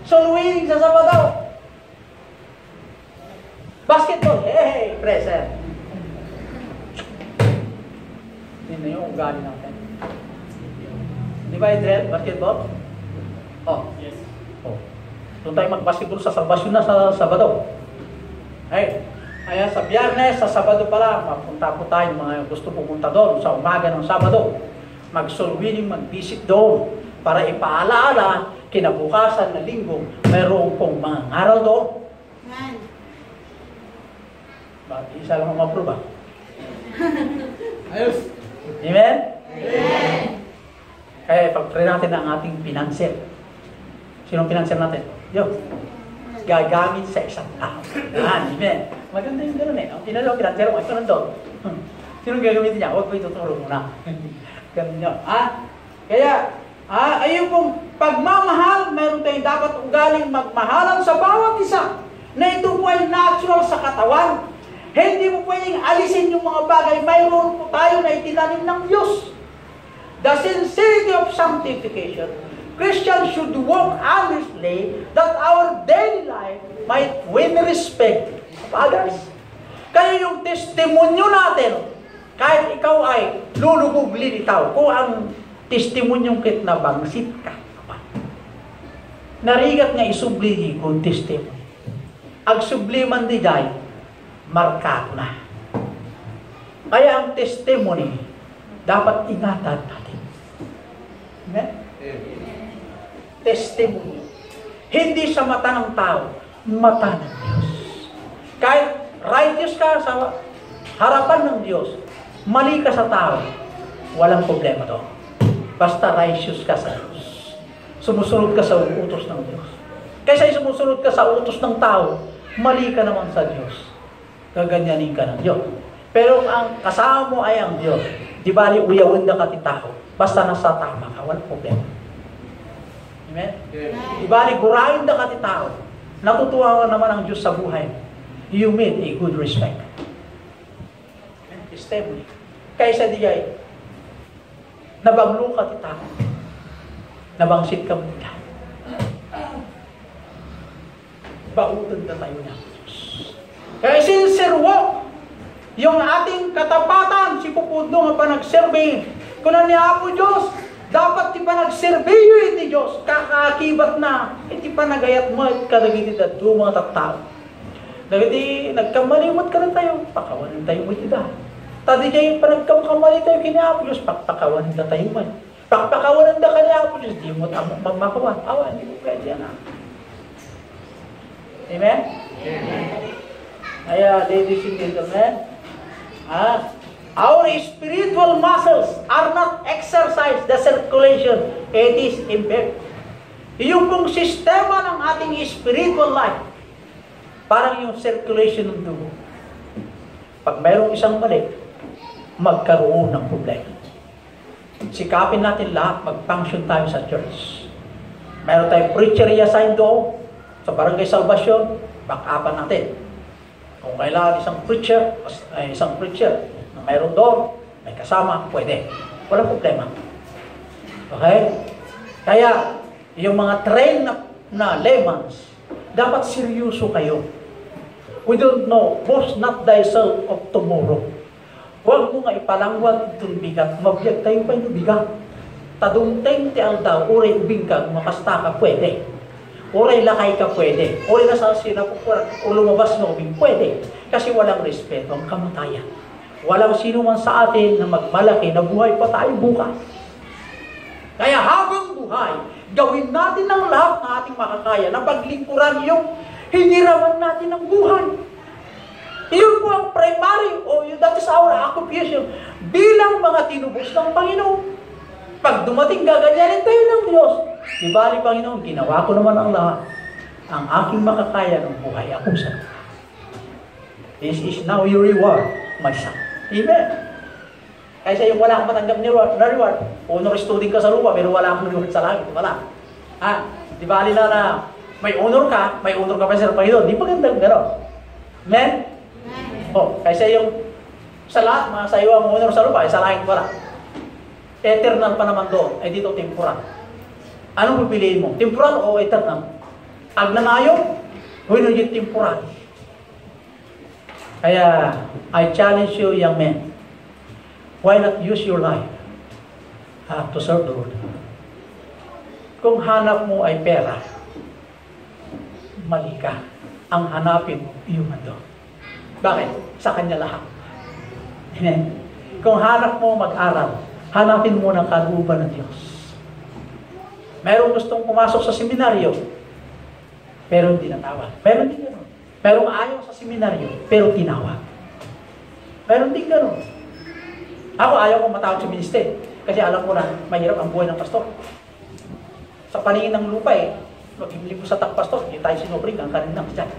So, winning sa Sabado. Basketball, hey, present. Yun na yung ugali natin. Di ba, Edred, basketball? Yes. Doon tayo mag-basketball sa Salvasyon na sa Sabado. Kaya sa Biyernes, sa Sabado pala, mapunta po tayo, mga gusto pupunta doon sa umaga ng Sabado. Mag-soul winning, mag-visit doon para ipaalaala kinabukasan na linggo, mayroon pong mga ngaral doon. Bakit isa lang ang ma-approve? Ayos! Amen? Amen! Kaya pag-pray natin ang ating financier. Sinong financier natin? Yun. Gagamit sa isang tao. Amen. Maganda yung gano'n eh. Ang tinalaw, financier mo, ito nandun. Sinong gagamitin niya? Huwag ko ituturo muna. Ganun yun. Kaya, ayun pong pagmamahal, mayroon tayong dapat ugaling magmahalan sa bawat isa na ito po ay natural sa katawan. Hindi mo pwedeng alisin yung mga bagay. Mayroon po tayo na itinanim ng Diyos. The sincerity of sanctification. Christians should walk honestly that our daily life might win respect of others. Kaya yung testimonyo natin, kahit ikaw ay lulubog lilitaw, kung ang testimonyong kit na bangsit ka, narigat nga isubli kung testimony. Ang subliman di jay, markado na. Kaya ang testimony, dapat ingatan natin. Amen? Testimony. Hindi sa mata ng tao, mata ng Diyos. Kahit righteous ka sa harapan ng Diyos, mali ka sa tao, walang problema doon. Basta righteous ka sa Diyos. Sumusunod ka sa utos ng Diyos. Kaysa sumusunod ka sa utos ng tao, mali ka naman sa Diyos. Gaganyanin ka ng Diyos. Pero ang kasama mo ay ang Diyos. Di bali uyawin na ka ti tao. Basta nasa tama ka, walang problema. Amen? Di bali gurain na ka ti tao. Natutuwa naman ang Diyos sa buhay. You made a good respect. assembly. Kaysa digay, nabanglo ka tita, nabangsit ka muna. Bautan na tayo ng Diyos. Kaya sincere walk, yung ating katapatan, si Pupudno nga pa nagserve, kung na niya po Diyos, dapat ti pa nagserveyo iti Diyos, kakakibat na, iti pa nagayat mo, at kadagiti dadlo mga tattao. Dagiti, nagkamalimot ka na tayo, pakawanan tayo mo iti dahil. Tadi kayo pa nagkamali tayo kina Diyos, pakpakawanan na tayo man. Pakpakawanan na ka niya Diyos, di mo magmakawan. Awa, hindi mo pwede yan. Amen? Kaya, ladies and gentlemen, our spiritual muscles are not exercise the circulation. It is impaired. Yung pong sistema ng ating spiritual life, parang yung circulation ng dugo. Pag mayroong isang mali, magkaroon ng problema. Sikapin natin lahat, mag-function tayo sa church. Mayroon tayong preacher i-assign doon, sa Barangay Salvation, back-upan natin. Kung kailangan isang preacher na mayroon doon, may kasama, pwede. Walang problema. Okay? Kaya, yung mga train na layman's, dapat seryoso kayo. We don't know, boast not thyself of tomorrow. Huwag mo nga ipalangwag itong bigat, mabiyag tayo pa yung bigat. Tadungteng ti aldaw, uray ubing ka, makasta ka, pwede. Uray lakay ka, pwede. Uray nasa sinapukuran, o lumabas na ubing, pwede. Kasi walang respeto ang kamatayan. Walang sino man sa atin na magmalaki na buhay pa tayo bukas. Kaya habang buhay, gawin natin ang lahat na ating makakaya na paglingkuran yung hiniraman natin ng buhay. Iyon po ang primary, that is our occupation bilang mga tinubos ng Panginoon. Pag dumating, gaganyanin tayo ng Diyos. Di bali, Panginoon, ginawa ko naman ang lahat. Ang aking makakaya ng buhay, ako sa lupa. This is now your reward, my son. Amen. Kaysa yung wala kang matanggap na reward, honor student ka sa lupa, pero wala kang reward sa langit. Wala. Di bali na may honor ka pa sa Panginoon. Di magandang gano'n. Amen? Kaysa yung sa lahat, mga sayo ang honor sa lupa, sa langit wala. Eternal pa naman doon, ay dito temporal. Anong pipiliin mo? Temporal o eternal? Agnanayo, huwag yung temporal. Kaya, I challenge you, young men, why not use your life to serve the Lord? Kung hanap mo ay pera, mali ka. Ang hanapin mo, yung ando. Bakit? Sa Kanya lahat. Amen? Kung hanap mo mag-aral, hanapin mo ng kalooban ng Diyos. Merong gustong pumasok sa seminaryo, pero hindi natawag. Meron din gano'n. Merong ayaw sa seminaryo, pero tinawag. Meron din gano'n. Ako ayaw kong matawag sa ministry, kasi alam ko na mahirap ang buhay ng pastor. Sa paningin ng lupa mag-imli ko sa pastor, hindi tayo sinubring ang kaninang dyan.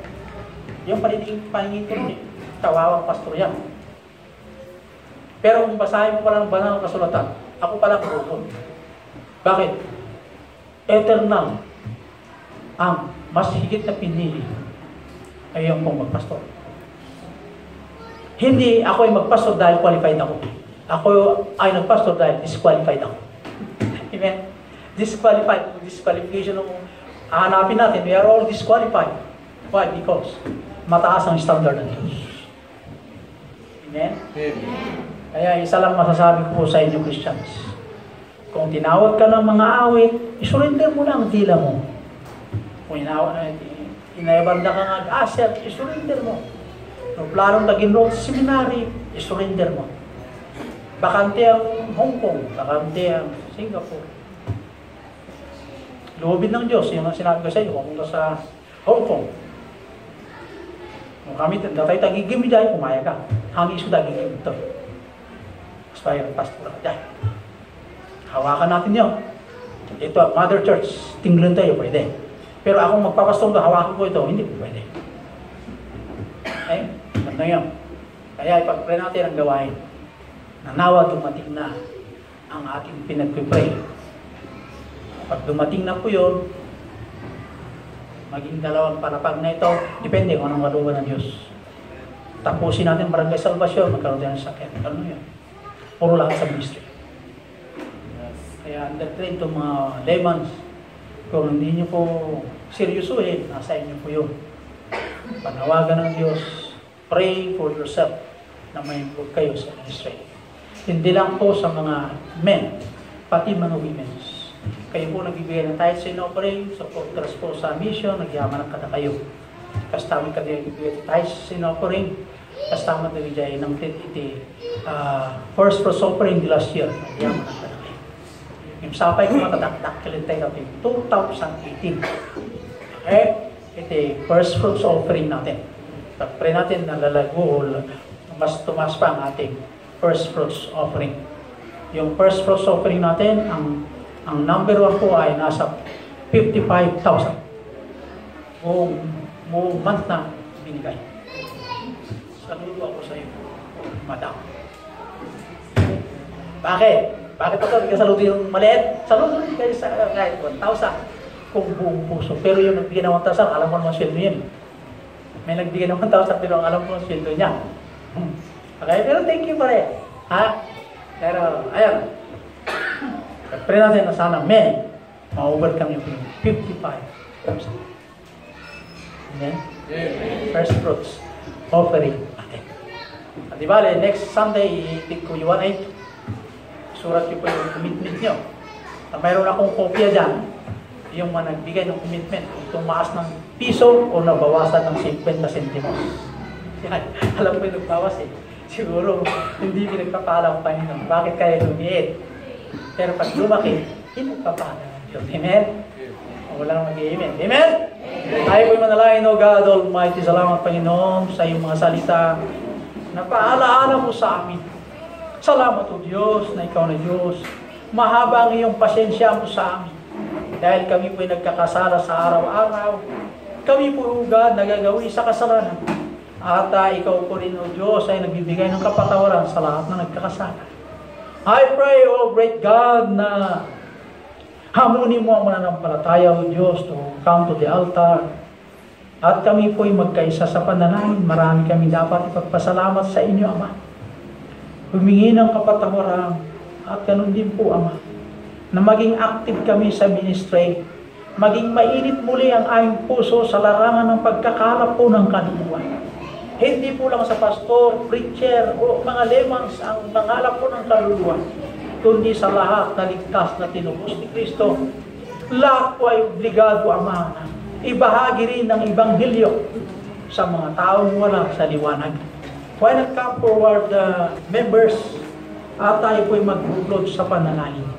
Yung paningin ko nun kawawang pastor yan. Pero kung basahin mo pala ng banal na kasulatan, ako pala kurupon. Bakit? Eternal ang mas higit na pinili ay yung pong magpastor. Hindi ako ay magpastor dahil qualified ako. Ako ay nagpastor dahil disqualified ako. Amen? Disqualification ng hanapin natin, we are all disqualified. Why? Because mataas ang standard ng Diyos. Amen? Kaya isa lang masasabi ko po sa inyo, Christians. Kung tinawag ka ng mga awit, isurrender mo lang ang tila mo. Kung inayabanda ka ng ag-asset, isurrender mo. Kung planong nag-enroll sa seminary, isurrender mo. Bakante ang Hong Kong, bakante ang Singapore. Loobin ng Diyos, yung sinabi ko sa inyo, pumunta sa Hong Kong. Kung kami, datay tagigimi dahil, kumaya ka. Hanggang iso tagigimi ito. Aspire pastor dyan. Hawakan natin yun. Ito, Mother Church, tinglan tayo, pwede. Pero akong magpapastong hawakan ko ito, hindi po pwede. Okay? Ganda yun. Kaya ipag-pray natin ang gawain. Nanawa dumating na ang ating pinag-pray. Pag dumating na po yun, maging dalawang palapag na ito, depende kung anong kalooban ng Diyos. tapusin natin barangay salvation, magkaroon tayo ng sakit. Ano yan? Puro lahat sa ministry. Kaya undertrain itong mga laymans. Kung hindi nyo po seryosuhin, nasa inyo po yun. Panawagan ng Diyos, pray for yourself na may involve kayo sa ministry. Hindi lang po sa mga men, pati mga women. Kayo po nagbibigay ng tithes and offering, supporters po sa mission, nagyaman ang kada kayo. Kastamang ka din nagbibigay ng tithes and offering, kastamang nagbibigay ng first fruits offering last year, nagyaman ang kada kayo. Yung sapay ko matadakdak kilintay natin, 2018. Okay? Ito first fruits offering natin. Pag-pray natin na lalago, mas tumas pa ang ating first fruits offering. Yung first fruits offering natin, ang number 1 po ay nasa 55,000. Buong month na binigay. Saludo ako sa iyo, madam. Bakit? Bakit ito? Hindi ka saludo yung maliit? Saludo kayo sa kahit 1,000 kung buong puso. Pero yung nagbigay ng 1,000, alam mo naman sweldo yun. May nagbigay ng 1,000, pero alam mo naman sweldo niya. Okay? Pero thank you pare. Ha? Pero, ayan. Pray natin na sana, men, ma-overcome yung 55,000. Amen? First fruits, offering natin. At di ba, next Sunday, itig ko yung 1-8. Surat ko po yung commitment nyo. Mayroon akong kopya dyan, yung mga nagbigay ng commitment, kung tumaas ng piso o nabawasan ng 50 centimos. Yan, alam ko yung nagbawas eh. Siguro, hindi pinagpapala ang Panginoon. Bakit kaya lumiit? Pero pag lumaki, pinagpapala ng Diyos. Amen? Wala nang mag-amen. Amen? Tayo po'y manalangin, O God Almighty. Salamat, Panginoon, sa iyong mga salita na paalaala mo sa amin. Salamat, O Diyos, na ikaw na Diyos. Mahaba ang iyong pasensya mo sa amin. Dahil kami po'y nagkakasala sa araw-araw. Kami po, O God, nagagawi sa kasalanan. At ikaw po rin, O Diyos, ay nagbibigay ng kapatawaran sa lahat na nagkakasala. I pray, O great God, na hamunin mo ang mananampalataya, O Diyos, to come to the altar. At kami po'y magkaisa sa panalangin. Marami kami dapat ipagpasalamat sa inyo, Ama. Humingi ng kapatawaran. At ganun din po, Ama, na maging active kami sa ministry. Maging mainit muli ang aming puso sa larangan ng pagkakalap po ng kaluluwa. Hindi po lang sa pastor, preacher, o mga lemans ang nangalap po ng kaluluwa, kundi sa lahat na ligtas na tinubos ni Kristo. Lahat po ay obligado, Ama, ibahagi rin ng Ebanghelyo sa mga taong wala sa liwanag. Why not come forward, members, at tayo po ay mag-upload sa panalangin.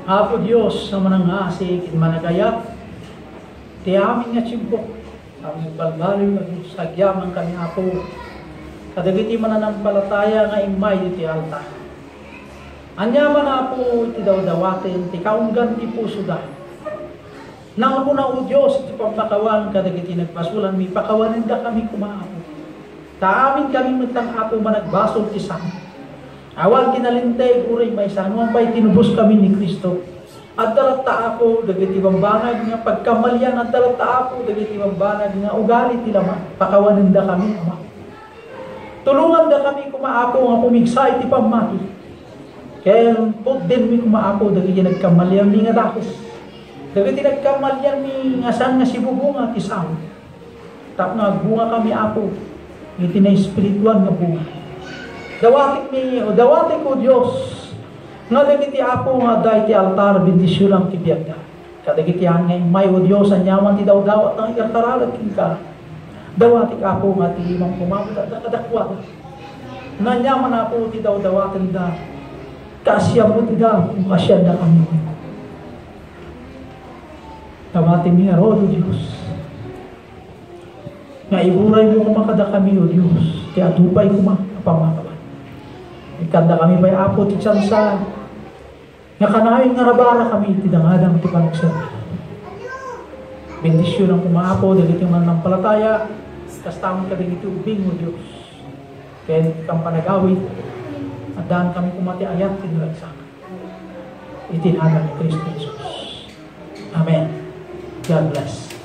Apo Diyos na manangasig at managayat, ti amin nga simbok, ang balbaliw na sagyaman kami, Apo, kadagiti mananampalataya nga imay iti alta. Anyaman, Apo, iti daw-dawatin, ti kaunggan ti puso da. Nang po na, O Diyos, iti pampakawan, kadagiti nagpasulan, may pakawanin da kami kumaapo. Taamin kami matang, Apo, managbasol ti sang. Awal kinalintay, uray may sanuang pa'y tinubos kami ni Kristo. At dalata ako, dagiti bambanag nga pagkamalyan, at dalata ako, dagiti bambanag nga ugali ti laman. Pakawanin da kami, Ama. Tulungan da kami kumaapo nga pumigsay ti pamati. Kaya po din mi kumaapo, dagiti nagkamalyan mi nga dakis. Dagiti nagkamalyan mi nga saan nga sibubunga ti sao. Tap na bunga kami, Apo. iti na espirituan nga buhay. Dawatik ko Diyos, nga dagiti apo nga da iti altar, bendisyon lang ti biyagda. Kadagiti hangay may o Diyos, anyaman ti daw-dawat ng ikartaralag ka. Dawatik apo nga ti imang pumamot at nakadakwat. Nanyaman ako ti daw-dawatan da, kasya mo ti da, kung kasya da kami. Dawatin niya, o Diyos, nga iburay mo kumakada kami, o Diyos, ti atupay kumapamakaban. Ikanda kami may apo ti tsansa, nga kanawin nga rabara kami, ti dangadang ti panagsabi. Bendisyon ang kumaapo, dagiti mananampalataya, kastamon ka dagiti ubing, o Diyos. Kaya kang panagawid, at daan kami kumati ayat, tinulagsaka. Itinadang ni Kristo Jesus. Amen. God bless.